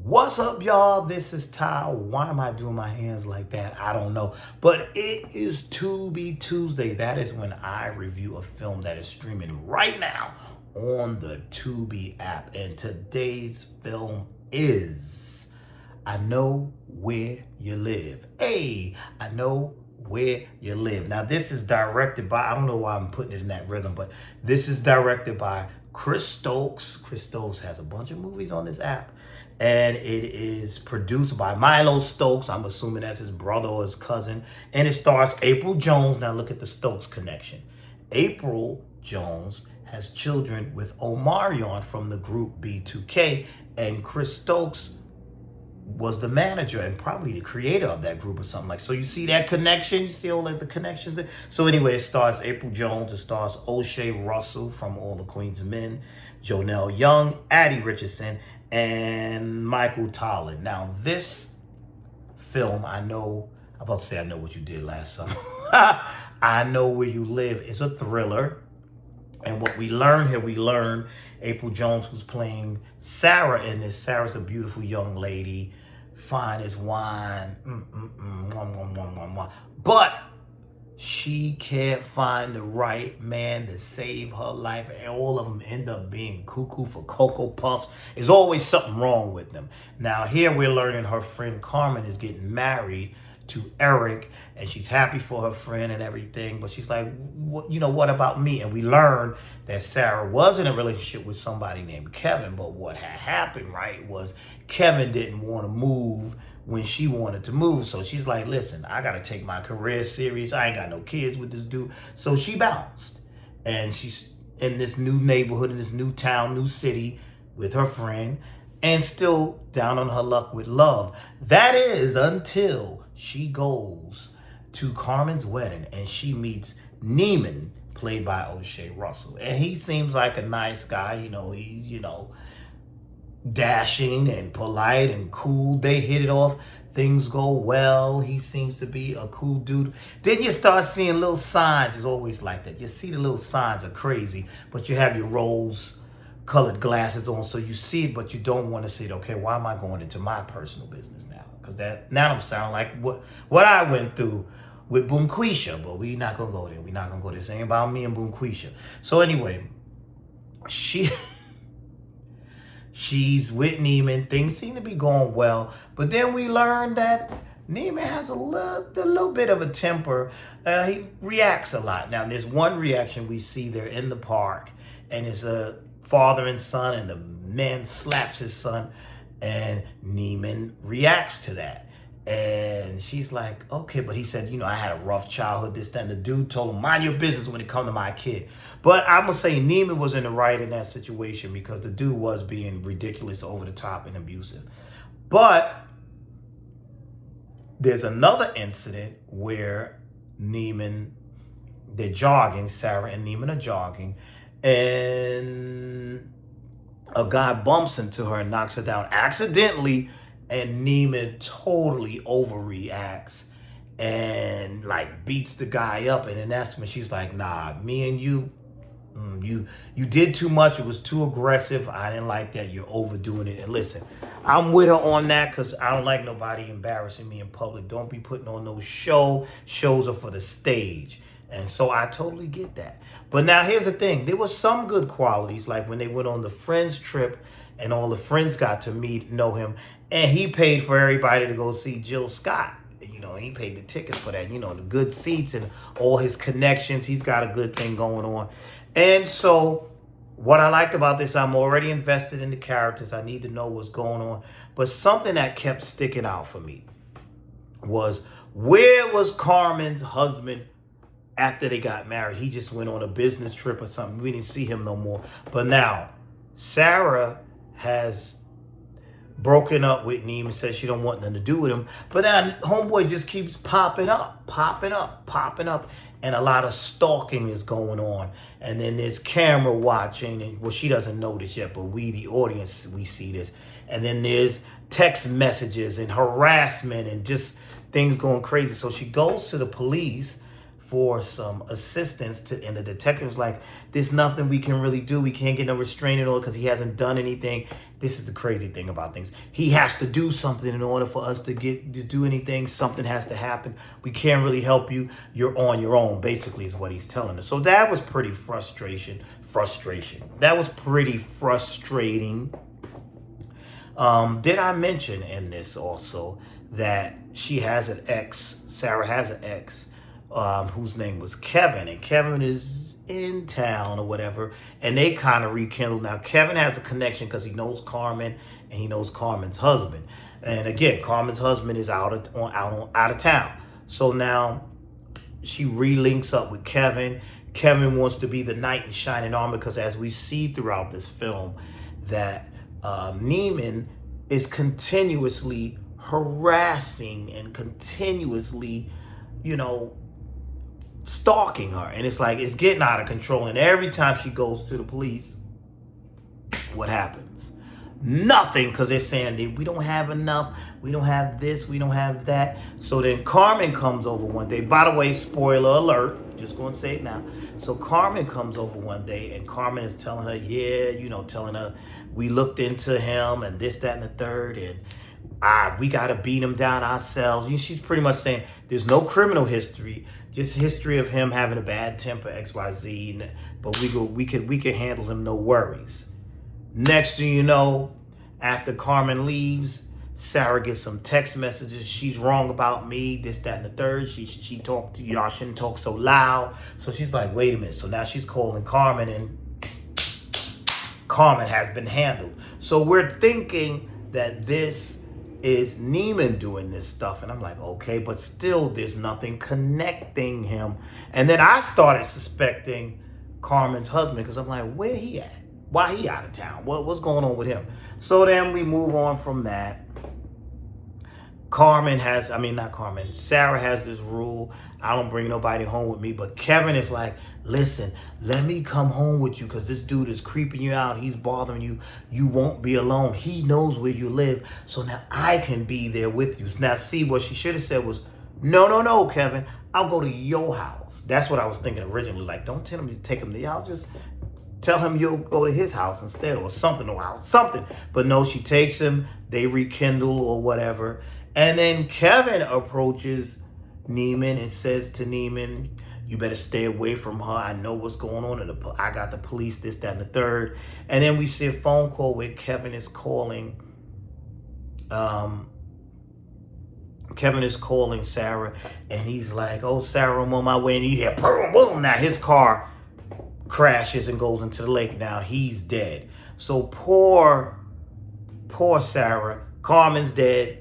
What's up, y'all? This is Ty. Why am I doing my hands like that? I don't know. But it is Tubi Tuesday. That is when I review a film that is streaming right now on the Tubi app. And today's film is I Know Where You Live. Hey, I Know Where You Live. Now, this is directed by, I don't know why I'm putting it in that rhythm, but this is directed by Chris Stokes. Chris Stokes has a bunch of movies on this app. And it is produced by Milo Stokes. I'm assuming that's his brother or his cousin. And it stars April Jones. Now look at the Stokes connection. April Jones has children with Omarion from the group B2K. And Chris Stokes was the manager and probably the creator of that group or something like. So you see that connection? You see all like the connections there? So anyway, it stars April Jones. It stars O'Shea Russell from All the Queen's Men, Jonelle Young, Addie Richardson, and Michael Tollin. Now this film, I'm about to say I Know What You Did Last Summer. I Know Where You Live is a thriller. And what we learn here, we learn April Jones, who's playing Sarah in this. Sarah's a beautiful young lady, fine as wine, but she can't find the right man to save her life, and all of them end up being cuckoo for Cocoa Puffs. There's always something wrong with them. Now here we're learning her friend Carmen is getting married to Eric, and she's happy for her friend and everything, but she's like, what about me? And we learn that Sarah was in a relationship with somebody named Kevin, but what had happened, right, was Kevin didn't want to move when she wanted to move. So she's like, listen, I got to take my career serious. I ain't got no kids with this dude. So she bounced, and she's in this new neighborhood, in this new town, new city with her friend, and still down on her luck with love. That is until she goes to Carmen's wedding and she meets Neiman, played by O'Shea Russell. And he seems like a nice guy. He's, dashing and polite and cool. They hit it off. Things go well. He seems to be a cool dude. Then you start seeing little signs. It's always like that. You see the little signs are crazy, but you have your rose-colored glasses on, so you see it, but you don't want to see it. Okay, why am I going into my personal business now? Because now I'm sounding like what I went through with Boomquisha, but we're not gonna go there. We're not gonna go there. This ain't about me and Boomquisha. So anyway, she's with Neiman. Things seem to be going well, but then we learn that Neiman has a little bit of a temper. He reacts a lot. Now, there's one reaction we see. They're in the park, and it's a father and son, and the man slaps his son, and Neiman reacts to that. And she's like, okay, but he said, I had a rough childhood, this, that, and the dude told him, mind your business when it come to my kid. But I'm going to say Neiman was in the right in that situation because the dude was being ridiculous, over the top, and abusive. But there's another incident where they're jogging, Sarah and Neiman are jogging, and a guy bumps into her and knocks her down accidentally, and Neiman totally overreacts and beats the guy up. And then that's when she's like, nah, me and you did too much. It was too aggressive. I didn't like that. You're overdoing it. And listen, I'm with her on that because I don't like nobody embarrassing me in public. Don't be putting on those shows. Shows are for the stage. And so I totally get that. But now here's the thing. There was some good qualities, like when they went on the Friends trip and all the friends got to know him, and he paid for everybody to go see Jill Scott. He paid the tickets for that, the good seats and all his connections. He's got a good thing going on. And so what I liked about this, I'm already invested in the characters. I need to know what's going on. But something that kept sticking out for me was, where was Carmen's husband after they got married? He just went on a business trip or something. We didn't see him no more. But now Sarah has broken up with Neiman, says she don't want nothing to do with him. But now homeboy just keeps popping up. And a lot of stalking is going on. And then there's camera watching. And well, she doesn't know this yet, but we, the audience, we see this. And then there's text messages and harassment and just things going crazy. So she goes to the police for some assistance and the detective's like, there's nothing we can really do. We can't get no restraining order because he hasn't done anything. This is the crazy thing about things. He has to do something in order for us to do anything. Something has to happen. We can't really help you. You're on your own, basically, is what he's telling us. So that was pretty frustration. That was pretty frustrating. Did I mention in this also that she has an ex, Sarah has an ex, whose name was Kevin, and Kevin is in town or whatever, and they kind of rekindled. Now Kevin has a connection because he knows Carmen and he knows Carmen's husband, and again, Carmen's husband is out of town. So now she relinks up with Kevin. Kevin wants to be the knight in shining armor because, as we see throughout this film, that Neiman is continuously harassing and continuously, stalking her. And it's like, it's getting out of control. And every time she goes to the police, what happens? Nothing, because they're saying that we don't have enough. We don't have this. We don't have that. So then Carmen comes over one day. By the way, spoiler alert. Just going to say it now. So Carmen comes over one day, and Carmen is telling her, telling her, we looked into him and this, that, and the third, and we got to beat him down ourselves. She's pretty much saying there's no criminal history, just history of him having a bad temper, XYZ, but we can handle him, no worries. Next thing you know, after Carmen leaves, Sarah gets some text messages. She's wrong about me, this, that, and the third. She talked to y'all, shouldn't talk so loud. So she's like, wait a minute. So now she's calling Carmen, and Carmen has been handled. So we're thinking that this is Neiman doing this stuff. And I'm like, okay, but still there's nothing connecting him. And then I started suspecting Carmen's husband, because I'm like, where he at? Why he out of town? What's going on with him? So then we move on from that. Sarah has this rule. I don't bring nobody home with me. But Kevin is like, listen, let me come home with you because this dude is creeping you out. He's bothering you. You won't be alone. He knows where you live. So now I can be there with you. Now, see, what she should have said was, no, Kevin, I'll go to your house. That's what I was thinking originally. Like, don't tell him to take him there. I'll just tell him you'll go to his house instead, or something. But no, she takes him. They rekindle or whatever. And then Kevin approaches Neiman and says to Neiman, you better stay away from her. I know what's going on. And I got the police, this, that, and the third. And then we see a phone call where Kevin is calling. Kevin is calling Sarah. And he's like, oh, Sarah, I'm on my way. And you hear, boom, boom. Now his car crashes and goes into the lake. Now he's dead. So poor Sarah. Carmen's dead.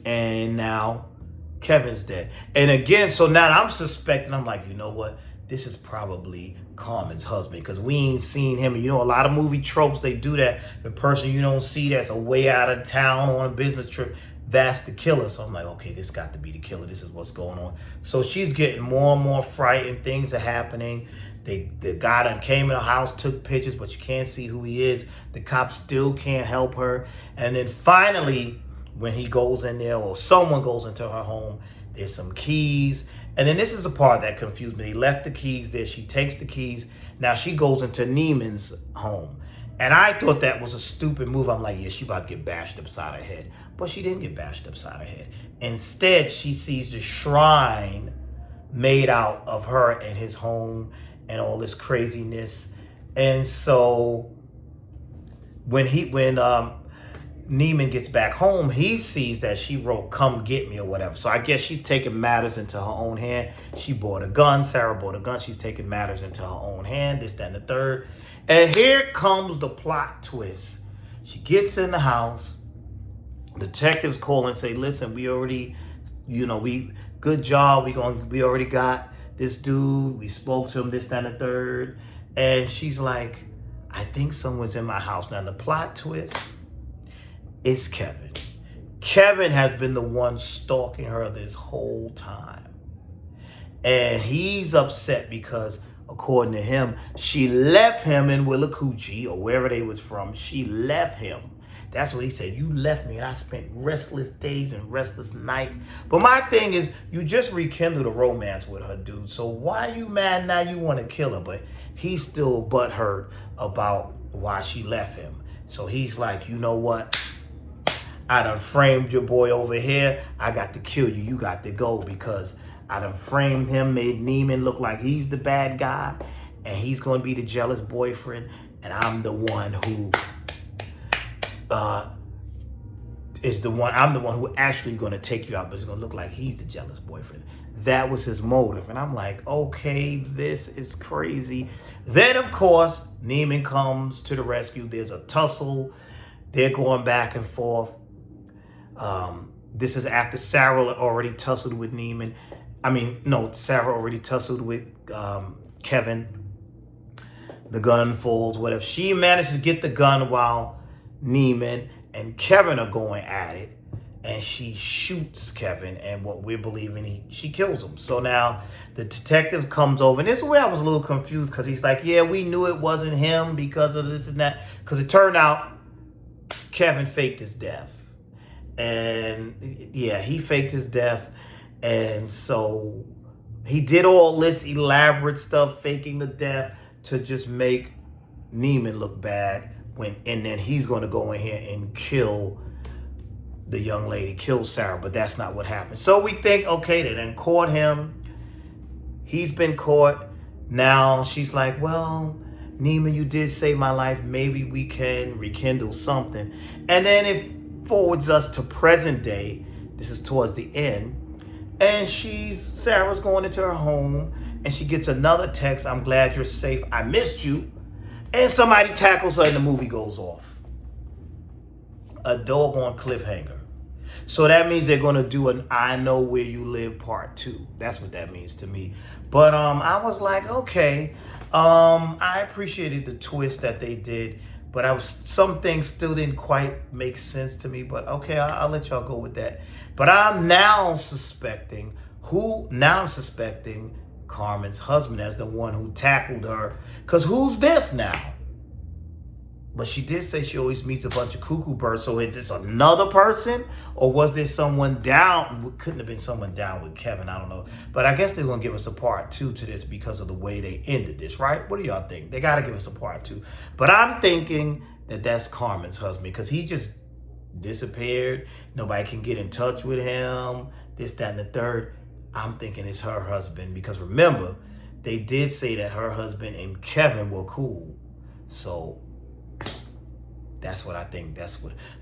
And now Kevin's dead. And again, so now I'm suspecting, I'm like, you know what? This is probably Carmen's husband, because we ain't seen him. A lot of movie tropes, they do that. The person you don't see that's away out of town on a business trip, that's the killer. So I'm like, okay, this got to be the killer. This is what's going on. So she's getting more and more frightened. Things are happening. The guy that came in the house, took pictures, but you can't see who he is. The cops still can't help her. And then finally, when he goes in there, or someone goes into her home, there's some keys. And then this is the part that confused me. They left the keys there. She takes the keys. Now she goes into Neiman's home. And I thought that was a stupid move. I'm like, yeah, she about to get bashed upside her head. But she didn't get bashed upside her head. Instead, she sees the shrine made out of her and his home and all this craziness. And so when Neiman gets back home, he sees that she wrote, come get me, or whatever. So I guess she's taking matters into her own hand. She bought a gun. Sarah bought a gun. She's taking matters into her own hand, this, that, and the third. And here comes the plot twist. She gets in the house. Detectives call and say, listen, we already, good job. We already got this dude. We spoke to him, this, that, and the third. And she's like, I think someone's in my house. Now the plot twist, it's Kevin. Kevin has been the one stalking her this whole time. And he's upset because, according to him, she left him in Willacoochee, or wherever they was from. She left him. That's what he said. You left me and I spent restless days and restless night. But my thing is, you just rekindled a romance with her, dude. So why are you mad now you want to kill her? But he's still butthurt about why she left him. So he's like, you know what? I done framed your boy over here. I got to kill you. You got to go because I done framed him, made Neiman look like he's the bad guy. And he's going to be the jealous boyfriend. And I'm the one who I'm the one who actually going to take you out, but it's going to look like he's the jealous boyfriend. That was his motive. And I'm like, okay, this is crazy. Then, of course, Neiman comes to the rescue. There's a tussle. They're going back and forth. This is after Sarah already tussled with Neiman. Sarah already tussled with Kevin. The gun falls, whatever. She managed to get the gun while Neiman and Kevin are going at it. And she shoots Kevin, and what we're believing, she kills him. So now the detective comes over, and this is where I was a little confused, because he's like, yeah, we knew it wasn't him because of this and that. Because it turned out Kevin faked his death. And yeah, he faked his death. And so he did all this elaborate stuff, faking the death, to just make Neiman look bad. And then he's going to go in here and kill the young lady, kill Sarah, but that's not what happened. So we think, okay, they done caught him. He's been caught. Now she's like, well, Neiman, you did save my life. Maybe we can rekindle something. And then it forwards us to present day. This is towards the end. And Sarah's going into her home, and she gets another text, I'm glad you're safe. I missed you. And somebody tackles her and the movie goes off. A doggone cliffhanger. So that means they're going to do an I Know Where You Live part 2. That's what that means to me. But I was like, okay. I appreciated the twist that they did. But some things still didn't quite make sense to me. But okay, I'll let y'all go with that. But I'm now suspecting Carmen's husband as the one who tackled her. Because who's this now? But she did say she always meets a bunch of cuckoo birds. So is this another person? Or was there someone down? Couldn't have been someone down with Kevin. I don't know. But I guess they're going to give us a part 2 to this because of the way they ended this, right? What do y'all think? They got to give us a part 2. But I'm thinking that that's Carmen's husband because he just disappeared. Nobody can get in touch with him. This, that, and the third. I'm thinking it's her husband because remember, they did say that her husband and Kevin were cool. So that's what I think.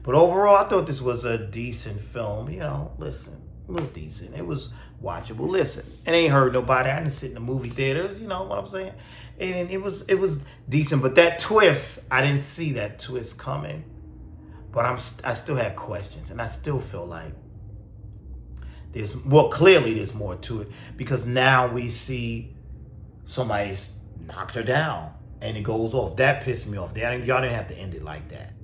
But overall, I thought this was a decent film. You know, listen, it was decent. It was watchable. Listen, it ain't hurt nobody. I didn't sit in the movie theaters. You know what I'm saying? And it was decent. But that twist, I didn't see that twist coming. But I still had questions, and I still feel like clearly there's more to it because now we see somebody's knocked her down. And it goes off. That pissed me off. Y'all didn't have to end it like that.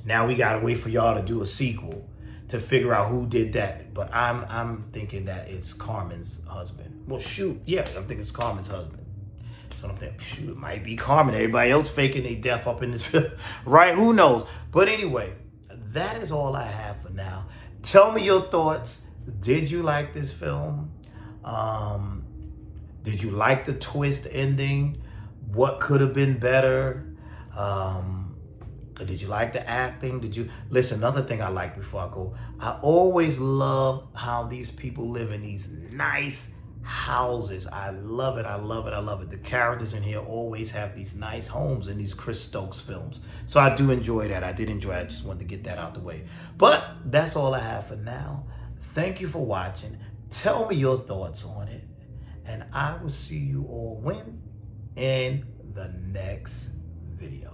Now we gotta wait for y'all to do a sequel to figure out who did that. But I'm thinking that it's Carmen's husband. Well, shoot, yeah, I think it's Carmen's husband. So I'm thinking, shoot, it might be Carmen. Everybody else faking their death up in this film, right? Who knows? But anyway, that is all I have for now. Tell me your thoughts. Did you like this film? Did you like the twist ending? What could have been better? Did you like the acting? Listen, another thing I like before I go, I always love how these people live in these nice houses. I love it. I love it. I love it. The characters in here always have these nice homes in these Chris Stokes films. So I do enjoy that. I did enjoy it. I just wanted to get that out the way. But that's all I have for now. Thank you for watching. Tell me your thoughts on it. And I will see you all in the next video.